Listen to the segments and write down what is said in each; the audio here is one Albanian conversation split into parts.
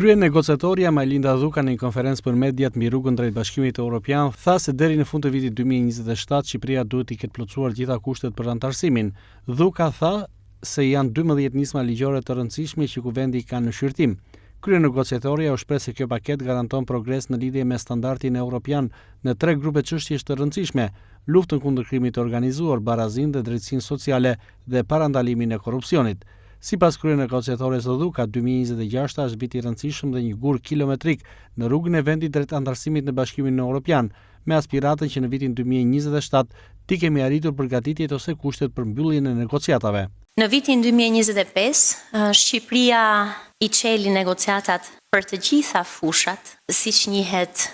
Kryenegociatorja Majlinda Dhuka në një konferencë për mediat mbi rrugën drejt Bashkimit Evropian tha se deri në fund të vitit 2027 Shqipëria duhet të ketë plotësuar gjitha kushtet për anëtarësimin. Dhuka tha se janë 12 nisma ligjore të rëndësishme që kuvendi ka në shqyrtim. Kryenegociatorja u shpreh se kjo paketë garanton progres në lidhje me standardin evropian në 3 grupe çështjesh të rëndësishme: luftën kundër krimit të organizuar, barazinë dhe drejtësinë sociale dhe parandalimin e korrupsionit. Sipas kryenegociatores së Dhuka, 2026 është vit i rëndësishëm dhe një gur kilometrik në rrugën e vendit drejt anëtarësimit në Bashkimin Evropian, me aspiratën që në vitin 2027 ti kemi arritur përgatitjet ose kushtet për mbylljen e negociatave. Në vitin 2025, Shqipëria i çeli negociatat për të gjitha fushat, siç njihet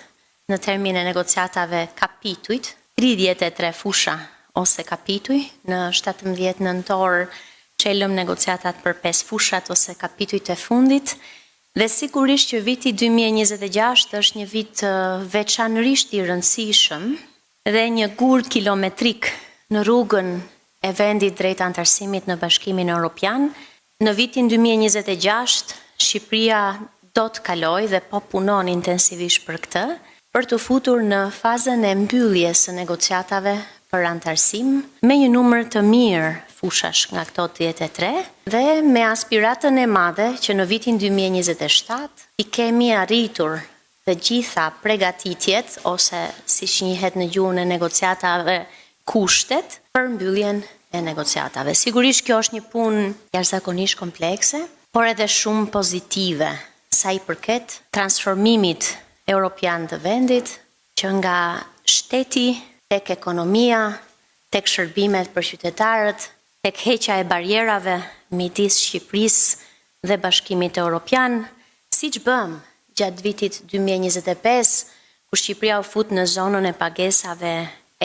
në termin e negociatave kapitujt, 33 fusha ose kapituj. Në 17 nëntor çelëm negociatat për 5 fushat ose kapitujt e fundit, dhe sigurisht që viti 2026 është një vit veçanërisht i rëndësishëm dhe një gur kilometrik në rrugën e vendit drejt anëtarësimit në Bashkimin Evropian. Në vitin 2026 Shqipëria do të kalojë dhe po punon intensivisht për këtë, për të futur në fazën e mbylljes së negociatave për anëtarësim me një numër të mirë fushash nga këto 33 dhe me aspiratën e madhe që në vitin 2027 i kemi arritur të gjitha pregatitjet ose siç njihet në gjuhën e negociatave kushtet për mbylljen e negociatave. Sigurisht kjo është një punë jashtëzakonisht komplekse, por edhe shumë pozitive sa i përket transformimit europian të vendit, që nga shteti tek ekonomia, tek shërbimet për qytetarët, tek heqja e barierave midis Shqipërisë dhe Bashkimit Evropian, siç bëm gjatë vitit 2025, ku Shqipëria u fut në zonën e pagesave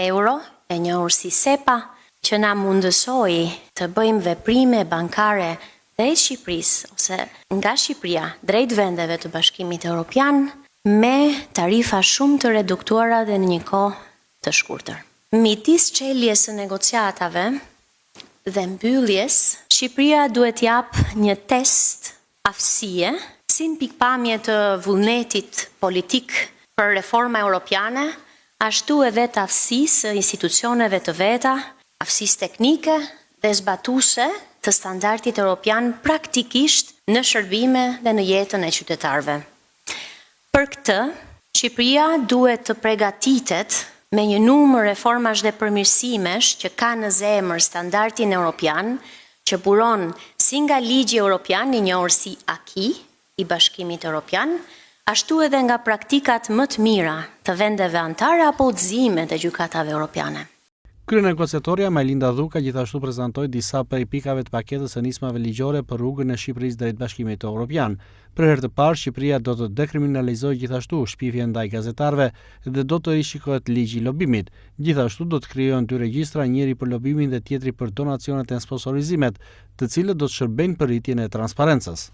euro, e njohur si SEPA, që na mundësoi të bëjmë veprime bankare drejt Shqipërisë ose nga Shqipëria drejt vendeve të Bashkimit Evropian me tarifa shumë të reduktuara dhe në një kohë të shkurtër. Midis çeljes së negociatave dhe mbylljes, Shqipëria duhet jap një test aftësie, si në pikpamje të vullnetit politik për reforma europiane, ashtu edhe të aftësisë së institucioneve të veta, aftësisë teknike dhe zbatuese të standardit europian praktikisht në shërbime dhe në jetën e qytetarëve. Për këtë, Shqipëria duhet të përgatitet me një numër reformash dhe përmirësimesh që ka në zemër standardin europian, që buron si nga ligji europian i njohur si Acquis i Bashkimit Evropian, ashtu edhe nga praktikat më të mira të vendeve anëtare apo udhëzimet e gjykatave europiane. Kryenegociatorja Majlinda Dhuka gjithashtu prezantoi disa prej pikave të paketës së nismave ligjore për rrugën e Shqipërisë drejt Bashkimit Evropian. Për herë të parë, Shqipëria do të dekriminalizojë gjithashtu shpifjen ndaj gazetarëve dhe do të rishikohet ligji i lobimit. Gjithashtu do të krijohen 2 regjistra, njëri për lobimin dhe tjetri për donacionet e sponsorizimet, të cilët do të shërbejnë për rritjen e transparencës.